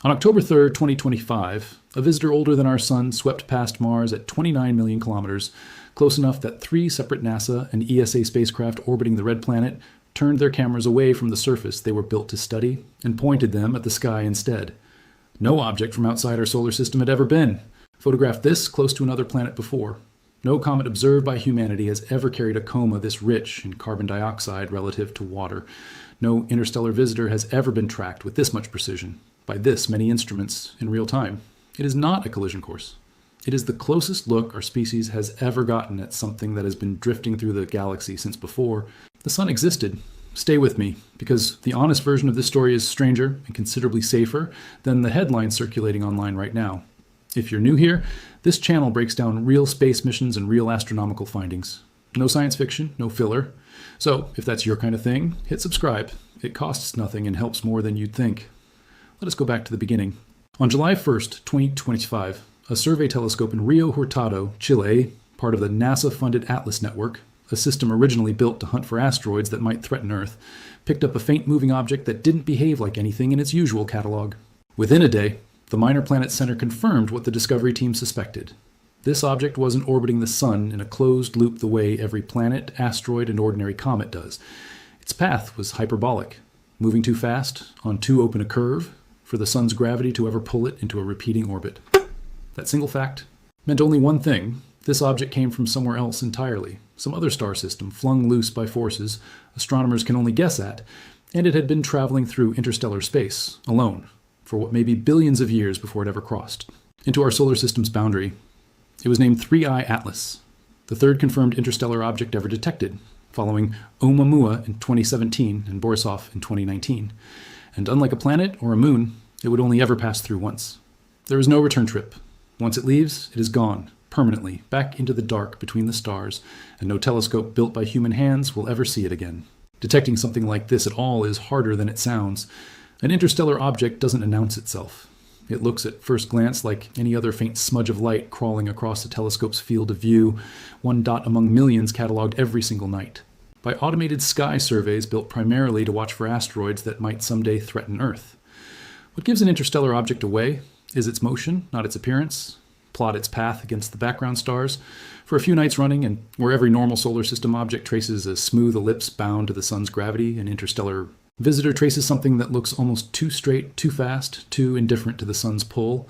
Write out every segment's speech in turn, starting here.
On October 3rd, 2025, a visitor older than our sun swept past Mars at 29 million kilometers, close enough that 3 separate NASA and ESA spacecraft orbiting the red planet turned their cameras away from the surface they were built to study and pointed them at the sky instead. No object from outside our solar system had ever been photographed this close to another planet before. No comet observed by humanity has ever carried a coma this rich in carbon dioxide relative to water. No interstellar visitor has ever been tracked with this much precision, by this many instruments in real time. It is not a collision course. It is the closest look our species has ever gotten at something that has been drifting through the galaxy since before the sun existed. Stay with me, because the honest version of this story is stranger and considerably safer than the headlines circulating online right now. If you're new here, this channel breaks down real space missions and real astronomical findings. No science fiction, no filler. So, if that's your kind of thing, hit subscribe. It costs nothing and helps more than you'd think. Let us go back to the beginning. On July 1st, 2025, a survey telescope in Rio Hurtado, Chile, part of the NASA-funded Atlas network, a system originally built to hunt for asteroids that might threaten Earth, picked up a faint moving object that didn't behave like anything in its usual catalog. Within a day, the Minor Planet Center confirmed what the Discovery team suspected. This object wasn't orbiting the sun in a closed loop the way every planet, asteroid, and ordinary comet does. Its path was hyperbolic, moving too fast, on too open a curve, for the sun's gravity to ever pull it into a repeating orbit. That single fact meant only one thing. This object came from somewhere else entirely, some other star system flung loose by forces astronomers can only guess at, and it had been traveling through interstellar space, alone, for what may be billions of years before it ever crossed into our solar system's boundary. It was named 3I Atlas, the third confirmed interstellar object ever detected, following Oumuamua in 2017 and Borisov in 2019. And unlike a planet or a moon, it would only ever pass through once. There is no return trip. Once it leaves, it is gone, permanently, back into the dark between the stars, and no telescope built by human hands will ever see it again. Detecting something like this at all is harder than it sounds. An interstellar object doesn't announce itself. It looks at first glance like any other faint smudge of light crawling across a telescope's field of view, one dot among millions cataloged every single night, by automated sky surveys built primarily to watch for asteroids that might someday threaten Earth. What gives an interstellar object away is its motion, not its appearance. Plot its path against the background stars for a few nights running, and where every normal solar system object traces a smooth ellipse bound to the sun's gravity, an interstellar visitor traces something that looks almost too straight, too fast, too indifferent to the sun's pull,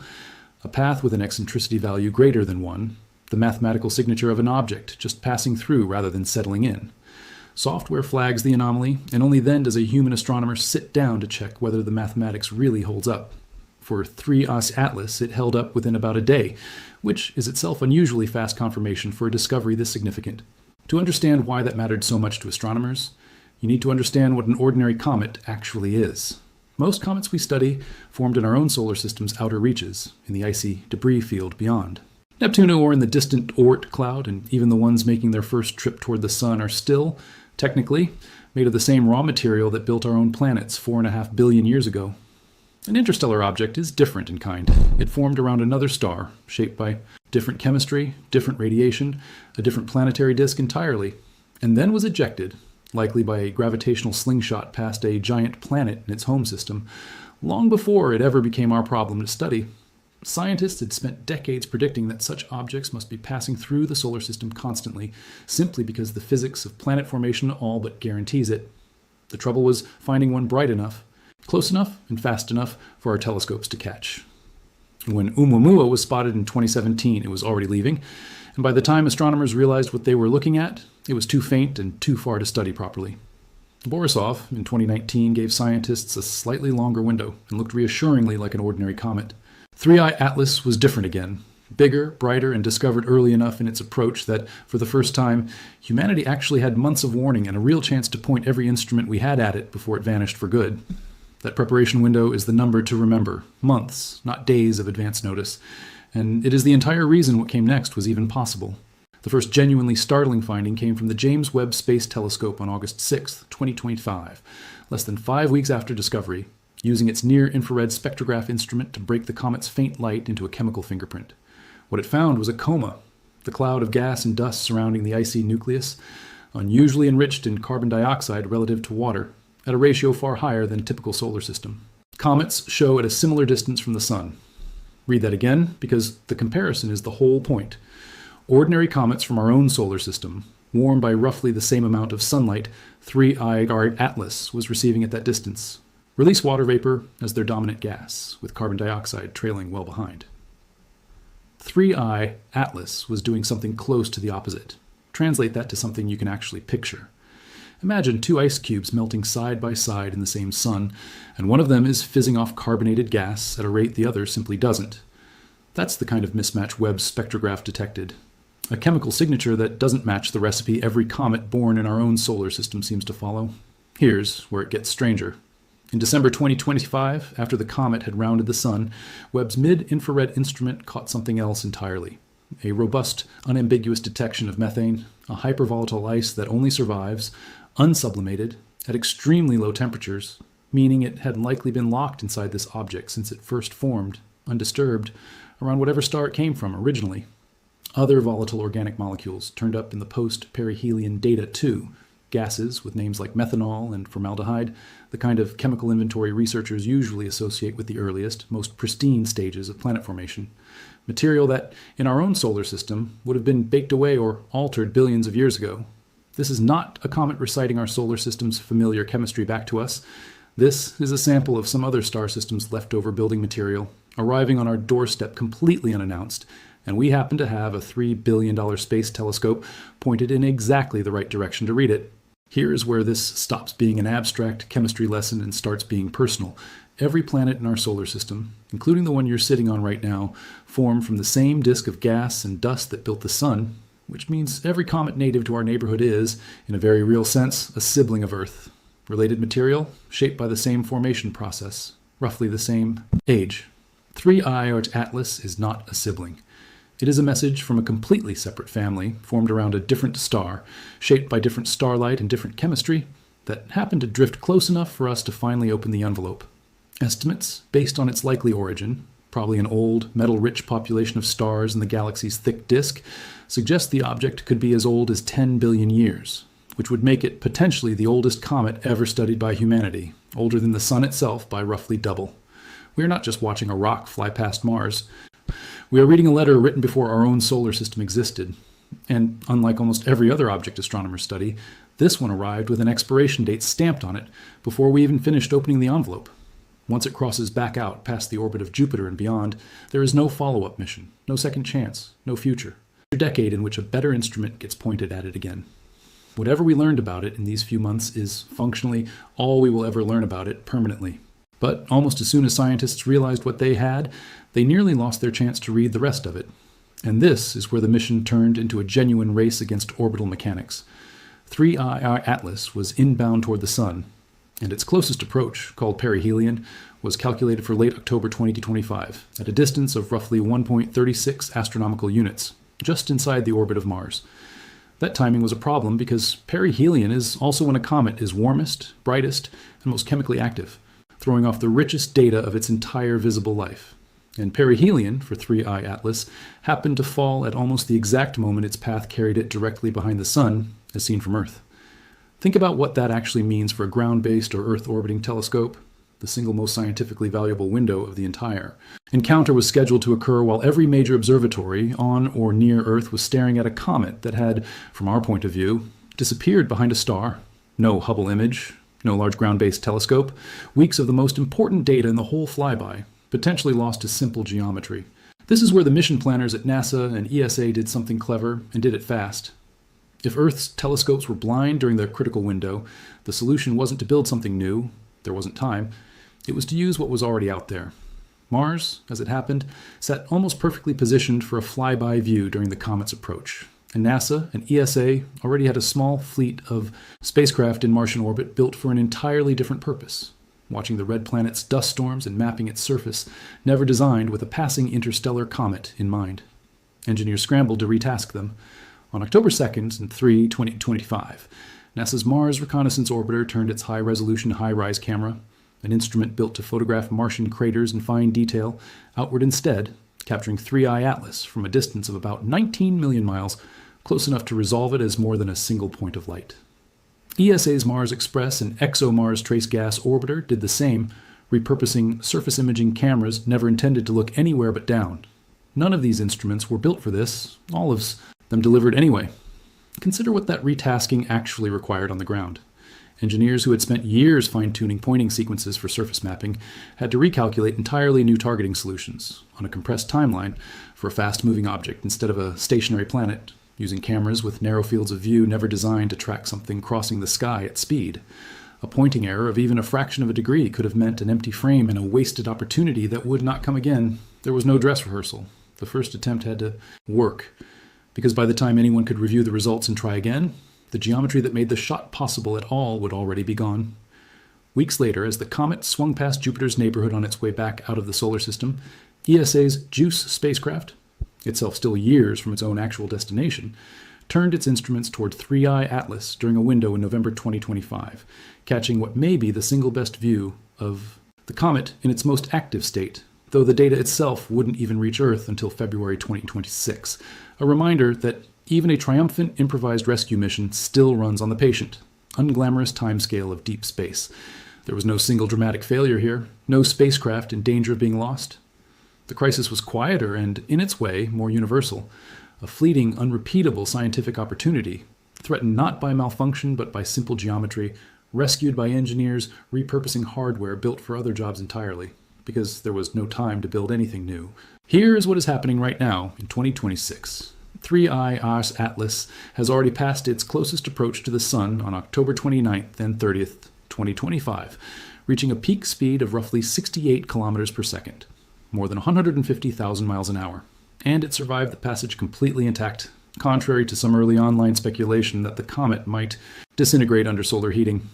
a path with an eccentricity value greater than 1, the mathematical signature of an object just passing through rather than settling in. Software flags the anomaly, and only then does a human astronomer sit down to check whether the mathematics really holds up. For 3I Atlas, it held up within about a day, which is itself unusually fast confirmation for a discovery this significant. To understand why that mattered so much to astronomers, you need to understand what an ordinary comet actually is. Most comets we study formed in our own solar system's outer reaches, in the icy debris field beyond. Neptune or in the distant Oort cloud, and even the ones making their first trip toward the sun are still, technically, made of the same raw material that built our own planets 4.5 billion years ago. An interstellar object is different in kind. It formed around another star, shaped by different chemistry, different radiation, a different planetary disk entirely, and then was ejected, likely by a gravitational slingshot past a giant planet in its home system, long before it ever became our problem to study. Scientists had spent decades predicting that such objects must be passing through the solar system constantly, simply because the physics of planet formation all but guarantees it. The trouble was finding one bright enough, close enough, and fast enough for our telescopes to catch. When Oumuamua was spotted in 2017, it was already leaving, and by the time astronomers realized what they were looking at, it was too faint and too far to study properly. Borisov, in 2019, gave scientists a slightly longer window and looked reassuringly like an ordinary comet. 3I Atlas was different again, bigger, brighter, and discovered early enough in its approach that, for the first time, humanity actually had months of warning and a real chance to point every instrument we had at it before it vanished for good. That preparation window is the number to remember, months, not days of advance notice, and it is the entire reason what came next was even possible. The first genuinely startling finding came from the James Webb Space Telescope on August 6, 2025, less than 5 weeks after discovery, using its near-infrared spectrograph instrument to break the comet's faint light into a chemical fingerprint. What it found was a coma, the cloud of gas and dust surrounding the icy nucleus, unusually enriched in carbon dioxide relative to water, at a ratio far higher than a typical solar system. Comets show at a similar distance from the sun. Read that again, because the comparison is the whole point. Ordinary comets from our own solar system, warmed by roughly the same amount of sunlight 3I Atlas was receiving at that distance, release water vapor as their dominant gas, with carbon dioxide trailing well behind. 3I Atlas was doing something close to the opposite. Translate that to something you can actually picture. Imagine two ice cubes melting side by side in the same sun, and one of them is fizzing off carbonated gas at a rate the other simply doesn't. That's the kind of mismatch Webb's spectrograph detected. A chemical signature that doesn't match the recipe every comet born in our own solar system seems to follow. Here's where it gets stranger. In December 2025, after the comet had rounded the sun, Webb's mid-infrared instrument caught something else entirely. A robust, unambiguous detection of methane, a hypervolatile ice that only survives, unsublimated, at extremely low temperatures, meaning it had likely been locked inside this object since it first formed, undisturbed, around whatever star it came from originally. Other volatile organic molecules turned up in the post-perihelion data too, gases with names like methanol and formaldehyde, the kind of chemical inventory researchers usually associate with the earliest, most pristine stages of planet formation. Material that, in our own solar system, would have been baked away or altered billions of years ago. This is not a comet reciting our solar system's familiar chemistry back to us. This is a sample of some other star system's leftover building material, arriving on our doorstep completely unannounced, and we happen to have a $3 billion space telescope pointed in exactly the right direction to read it. Here's where this stops being an abstract chemistry lesson and starts being personal. Every planet in our solar system, including the one you're sitting on right now, formed from the same disk of gas and dust that built the sun, which means every comet native to our neighborhood is, in a very real sense, a sibling of Earth. Related material, shaped by the same formation process, roughly the same age. 3I Atlas is not a sibling. It is a message from a completely separate family, formed around a different star, shaped by different starlight and different chemistry, that happened to drift close enough for us to finally open the envelope. Estimates, based on its likely origin, probably an old, metal-rich population of stars in the galaxy's thick disk, suggest the object could be as old as 10 billion years, which would make it potentially the oldest comet ever studied by humanity, older than the Sun itself by roughly double. We are not just watching a rock fly past Mars. We are reading a letter written before our own solar system existed. And unlike almost every other object astronomers study, this one arrived with an expiration date stamped on it before we even finished opening the envelope. Once it crosses back out past the orbit of Jupiter and beyond, there is no follow-up mission, no second chance, no future. A decade in which a better instrument gets pointed at it again. Whatever we learned about it in these few months is functionally all we will ever learn about it permanently. But almost as soon as scientists realized what they had, they nearly lost their chance to read the rest of it. And this is where the mission turned into a genuine race against orbital mechanics. 3I Atlas was inbound toward the Sun, and its closest approach, called perihelion, was calculated for late October 2025, at a distance of roughly 1.36 astronomical units, just inside the orbit of Mars. That timing was a problem because perihelion is also when a comet is warmest, brightest, and most chemically active, throwing off the richest data of its entire visible life. And perihelion, for 3I Atlas, happened to fall at almost the exact moment its path carried it directly behind the Sun, as seen from Earth. Think about what that actually means for a ground-based or Earth-orbiting telescope, the single most scientifically valuable window of the entire. Encounter was scheduled to occur while every major observatory on or near Earth was staring at a comet that had, from our point of view, disappeared behind a star. No Hubble image, no large ground-based telescope, weeks of the most important data in the whole flyby, potentially lost to simple geometry. This is where the mission planners at NASA and ESA did something clever and did it fast. If Earth's telescopes were blind during their critical window, the solution wasn't to build something new, there wasn't time, it was to use what was already out there. Mars, as it happened, sat almost perfectly positioned for a flyby view during the comet's approach, and NASA and ESA already had a small fleet of spacecraft in Martian orbit built for an entirely different purpose, watching the red planet's dust storms and mapping its surface, never designed with a passing interstellar comet in mind. Engineers scrambled to retask them. On October 2nd and 3, 2025, NASA's Mars Reconnaissance Orbiter turned its high-resolution HiRISE camera, an instrument built to photograph Martian craters in fine detail, outward instead, capturing 3I Atlas from a distance of about 19 million miles, close enough to resolve it as more than a single point of light. ESA's Mars Express and ExoMars Trace Gas Orbiter did the same, repurposing surface imaging cameras never intended to look anywhere but down. None of these instruments were built for this, all of them delivered anyway. Consider what that retasking actually required on the ground. Engineers who had spent years fine-tuning pointing sequences for surface mapping had to recalculate entirely new targeting solutions on a compressed timeline for a fast-moving object instead of a stationary planet, using cameras with narrow fields of view never designed to track something crossing the sky at speed. A pointing error of even a fraction of a degree could have meant an empty frame and a wasted opportunity that would not come again. There was no dress rehearsal. The first attempt had to work, because by the time anyone could review the results and try again, the geometry that made the shot possible at all would already be gone. Weeks later, as the comet swung past Jupiter's neighborhood on its way back out of the solar system, ESA's JUICE spacecraft, itself still years from its own actual destination, turned its instruments toward 3I Atlas during a window in November 2025, catching what may be the single best view of the comet in its most active state, though the data itself wouldn't even reach Earth until February 2026. A reminder that even a triumphant improvised rescue mission still runs on the patient, unglamorous timescale of deep space. There was no single dramatic failure here, no spacecraft in danger of being lost. The crisis was quieter and, in its way, more universal. A fleeting, unrepeatable scientific opportunity, threatened not by malfunction but by simple geometry, rescued by engineers repurposing hardware built for other jobs entirely, because there was no time to build anything new. Here is what is happening right now in 2026. 3I Atlas has already passed its closest approach to the Sun on October 29th and 30th, 2025, reaching a peak speed of roughly 68 kilometers per second, more than 150,000 miles an hour. And it survived the passage completely intact, contrary to some early online speculation that the comet might disintegrate under solar heating.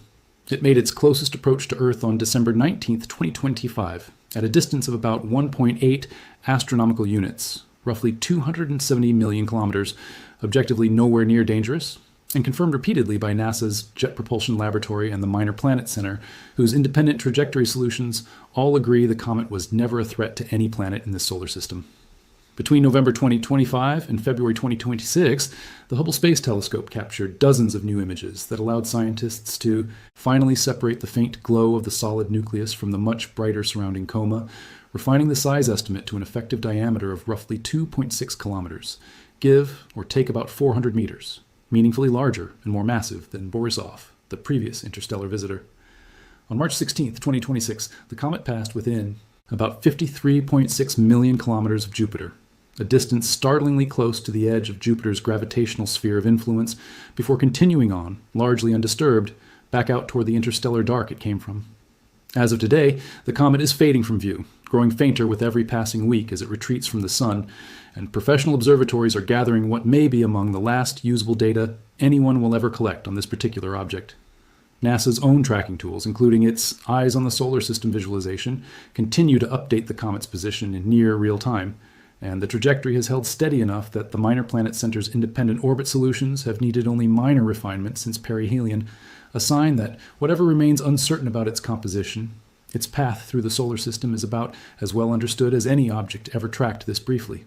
It made its closest approach to Earth on December 19th, 2025, at a distance of about 1.8 astronomical units, roughly 270 million kilometers, objectively nowhere near dangerous, and confirmed repeatedly by NASA's Jet Propulsion Laboratory and the Minor Planet Center, whose independent trajectory solutions all agree the comet was never a threat to any planet in the solar system. Between November 2025 and February 2026, the Hubble Space Telescope captured dozens of new images that allowed scientists to finally separate the faint glow of the solid nucleus from the much brighter surrounding coma, refining the size estimate to an effective diameter of roughly 2.6 kilometers, give or take about 400 meters, meaningfully larger and more massive than Borisov, the previous interstellar visitor. On March 16, 2026, the comet passed within about 53.6 million kilometers of Jupiter, a distance startlingly close to the edge of Jupiter's gravitational sphere of influence, before continuing on, largely undisturbed, back out toward the interstellar dark it came from. As of today, the comet is fading from view, growing fainter with every passing week as it retreats from the Sun, and professional observatories are gathering what may be among the last usable data anyone will ever collect on this particular object. NASA's own tracking tools, including its Eyes on the Solar System visualization, continue to update the comet's position in near real time, and the trajectory has held steady enough that the Minor Planet Center's independent orbit solutions have needed only minor refinement since perihelion, a sign that whatever remains uncertain about its composition, its path through the solar system is about as well understood as any object ever tracked this briefly.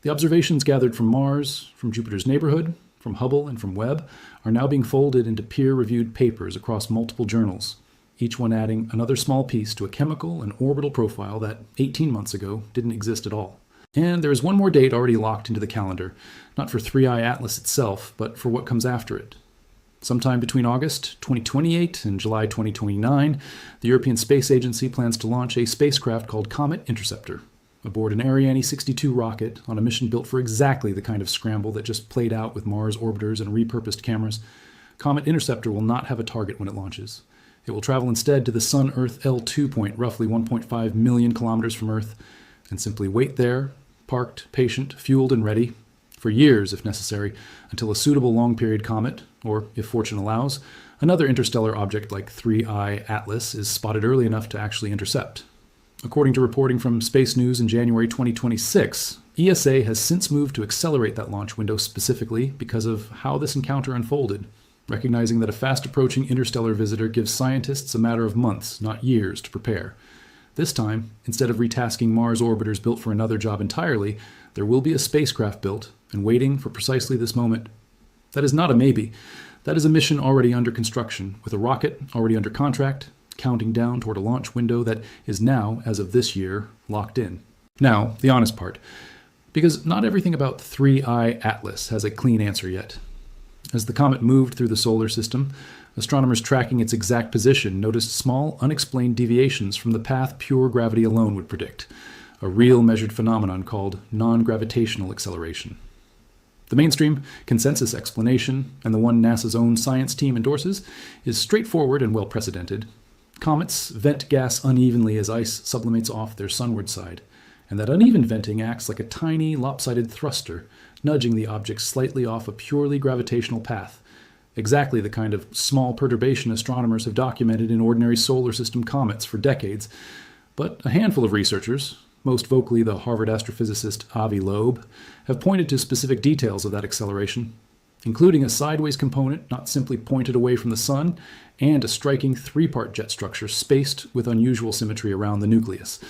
The observations gathered from Mars, from Jupiter's neighborhood, from Hubble, and from Webb are now being folded into peer-reviewed papers across multiple journals, each one adding another small piece to a chemical and orbital profile that 18 months ago didn't exist at all. And there is one more date already locked into the calendar, not for 3I Atlas itself, but for what comes after it. Sometime between August 2028 and July 2029, the European Space Agency plans to launch a spacecraft called Comet Interceptor, aboard an Ariane 62 rocket on a mission built for exactly the kind of scramble that just played out with Mars orbiters and repurposed cameras. Comet Interceptor will not have a target when it launches. It will travel instead to the Sun-Earth L2 point, roughly 1.5 million kilometers from Earth, and simply wait there, parked, patient, fueled, and ready, for years if necessary, until a suitable long-period comet, or, if fortune allows, another interstellar object like 3I Atlas is spotted early enough to actually intercept. According to reporting from Space News in January 2026, ESA has since moved to accelerate that launch window specifically because of how this encounter unfolded, recognizing that a fast-approaching interstellar visitor gives scientists a matter of months, not years, to prepare. This time, instead of retasking Mars orbiters built for another job entirely, there will be a spacecraft built and waiting for precisely this moment. That is not a maybe. That is a mission already under construction, with a rocket already under contract, counting down toward a launch window that is now, as of this year, locked in. Now, the honest part, because not everything about 3I Atlas has a clean answer yet. As the comet moved through the solar system, astronomers tracking its exact position noticed small, unexplained deviations from the path pure gravity alone would predict, a real measured phenomenon called non-gravitational acceleration. The mainstream consensus explanation, and the one NASA's own science team endorses, is straightforward and well-precedented. Comets vent gas unevenly as ice sublimates off their sunward side, and that uneven venting acts like a tiny, lopsided thruster, nudging the object slightly off a purely gravitational path, exactly the kind of small perturbation astronomers have documented in ordinary solar system comets for decades. But a handful of researchers, most vocally the Harvard astrophysicist Avi Loeb, have pointed to specific details of that acceleration, including a sideways component not simply pointed away from the sun, and a striking three-part jet structure spaced with unusual symmetry around the nucleus,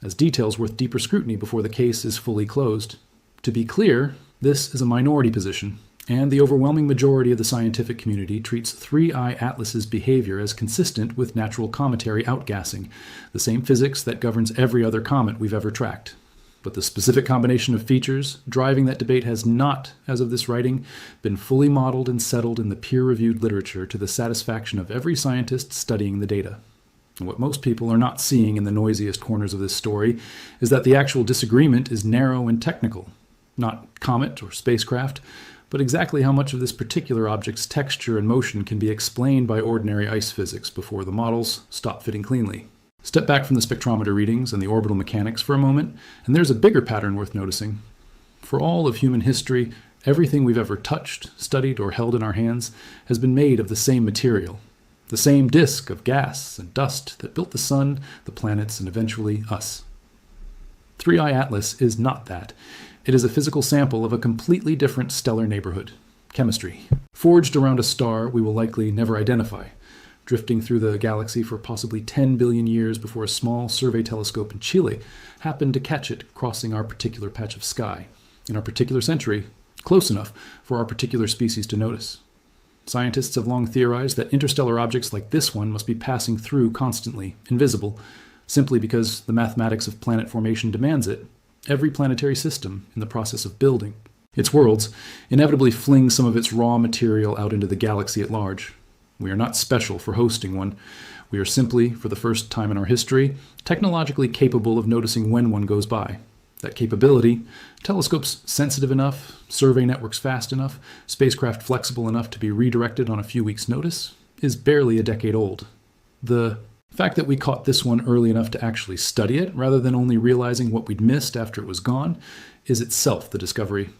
as details worth deeper scrutiny before the case is fully closed. To be clear, this is a minority position, and the overwhelming majority of the scientific community treats 3I Atlas's behavior as consistent with natural cometary outgassing, the same physics that governs every other comet we've ever tracked. But the specific combination of features driving that debate has not, as of this writing, been fully modeled and settled in the peer-reviewed literature to the satisfaction of every scientist studying the data. And what most people are not seeing in the noisiest corners of this story is that the actual disagreement is narrow and technical, not comet or spacecraft, but exactly how much of this particular object's texture and motion can be explained by ordinary ice physics before the models stop fitting cleanly. Step back from the spectrometer readings and the orbital mechanics for a moment, and there's a bigger pattern worth noticing. For all of human history, everything we've ever touched, studied, or held in our hands has been made of the same material, the same disk of gas and dust that built the sun, the planets, and eventually us. 3I Atlas is not that. It is a physical sample of a completely different stellar neighborhood, chemistry, forged around a star we will likely never identify, drifting through the galaxy for possibly 10 billion years before a small survey telescope in Chile happened to catch it crossing our particular patch of sky, in our particular century, close enough for our particular species to notice. Scientists have long theorized that interstellar objects like this one must be passing through constantly, invisible, simply because the mathematics of planet formation demands it. Every planetary system, in the process of building its worlds, inevitably flings some of its raw material out into the galaxy at large. We are not special for hosting one. We are simply, for the first time in our history, technologically capable of noticing when one goes by. That capability, telescopes sensitive enough, survey networks fast enough, spacecraft flexible enough to be redirected on a few weeks' notice, is barely a decade old. The fact that we caught this one early enough to actually study it, rather than only realizing what we'd missed after it was gone, is itself the discovery.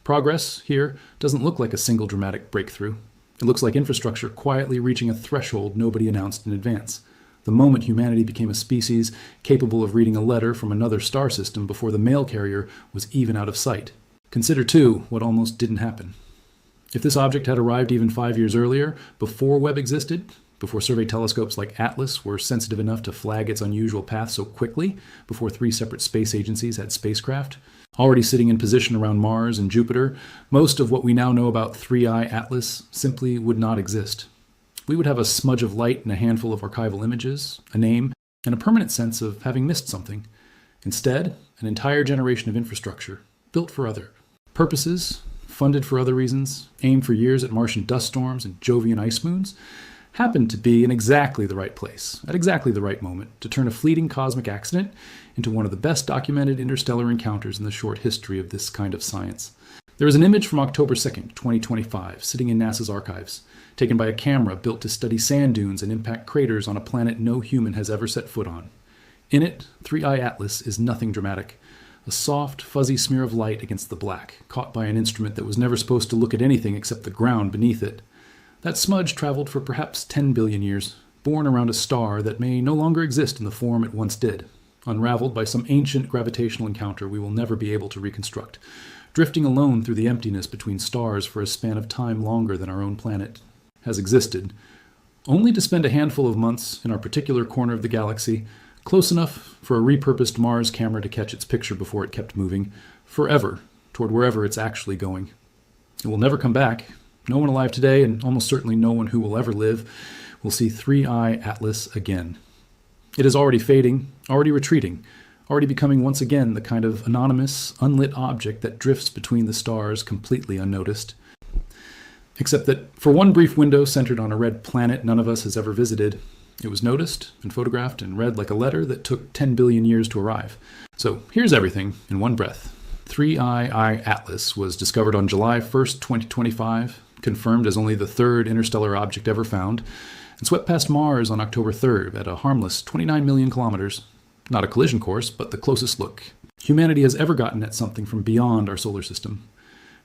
Progress here doesn't look like a single dramatic breakthrough. It looks like infrastructure quietly reaching a threshold nobody announced in advance. The moment humanity became a species capable of reading a letter from another star system before the mail carrier was even out of sight. Consider, too, what almost didn't happen. If this object had arrived even 5 years earlier, before Webb existed, before survey telescopes like Atlas were sensitive enough to flag its unusual path so quickly, before 3 separate space agencies had spacecraft, already sitting in position around Mars and Jupiter, most of what we now know about 3I Atlas simply would not exist. We would have a smudge of light and a handful of archival images, a name, and a permanent sense of having missed something. Instead, an entire generation of infrastructure, built for other purposes, funded for other reasons, aimed for years at Martian dust storms and Jovian ice moons, happened to be in exactly the right place, at exactly the right moment, to turn a fleeting cosmic accident into one of the best documented interstellar encounters in the short history of this kind of science. There is an image from October 2nd, 2025, sitting in NASA's archives, taken by a camera built to study sand dunes and impact craters on a planet no human has ever set foot on. In it, 3I Atlas is nothing dramatic. A soft, fuzzy smear of light against the black, caught by an instrument that was never supposed to look at anything except the ground beneath it. That smudge traveled for perhaps 10 billion years, born around a star that may no longer exist in the form it once did, unraveled by some ancient gravitational encounter we will never be able to reconstruct, drifting alone through the emptiness between stars for a span of time longer than our own planet has existed, only to spend a handful of months in our particular corner of the galaxy, close enough for a repurposed Mars camera to catch its picture before it kept moving, forever, toward wherever it's actually going. It will never come back. No one alive today, and almost certainly no one who will ever live, we'll see 3I Atlas again. It is already fading, already retreating, already becoming once again the kind of anonymous, unlit object that drifts between the stars completely unnoticed. Except that for one brief window centered on a red planet none of us has ever visited, it was noticed and photographed and read like a letter that took 10 billion years to arrive. So here's everything in one breath. 3I Atlas was discovered on July 1st, 2025, confirmed as only the third interstellar object ever found, and swept past Mars on October 3rd at a harmless 29 million kilometers. Not a collision course, but the closest look humanity has ever gotten at something from beyond our solar system.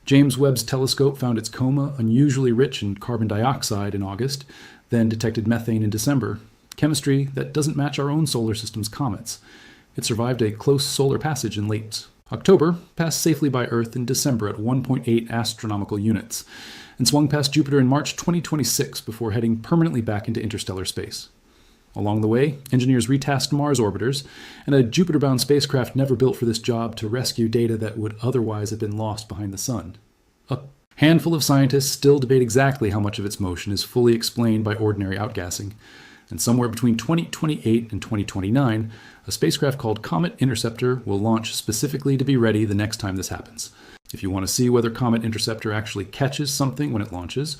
James Webb's telescope found its coma unusually rich in carbon dioxide in August, then detected methane in December, chemistry that doesn't match our own solar system's comets. It survived a close solar passage in late October, passed safely by Earth in December at 1.8 astronomical units, and swung past Jupiter in March 2026 before heading permanently back into interstellar space. Along the way, engineers retasked Mars orbiters, and a Jupiter-bound spacecraft never built for this job to rescue data that would otherwise have been lost behind the sun. A handful of scientists still debate exactly how much of its motion is fully explained by ordinary outgassing, and somewhere between 2028 and 2029, a spacecraft called Comet Interceptor will launch specifically to be ready the next time this happens. If you want to see whether Comet Interceptor actually catches something when it launches,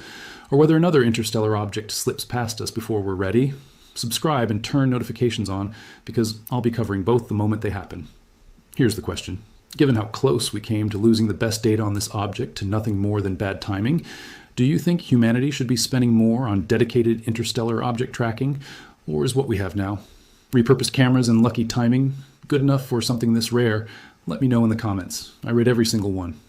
or whether another interstellar object slips past us before we're ready, subscribe and turn notifications on, because I'll be covering both the moment they happen. Here's the question. Given how close we came to losing the best data on this object to nothing more than bad timing, do you think humanity should be spending more on dedicated interstellar object tracking, or is what we have now, repurposed cameras and lucky timing, good enough for something this rare? Let me know in the comments. I read every single one.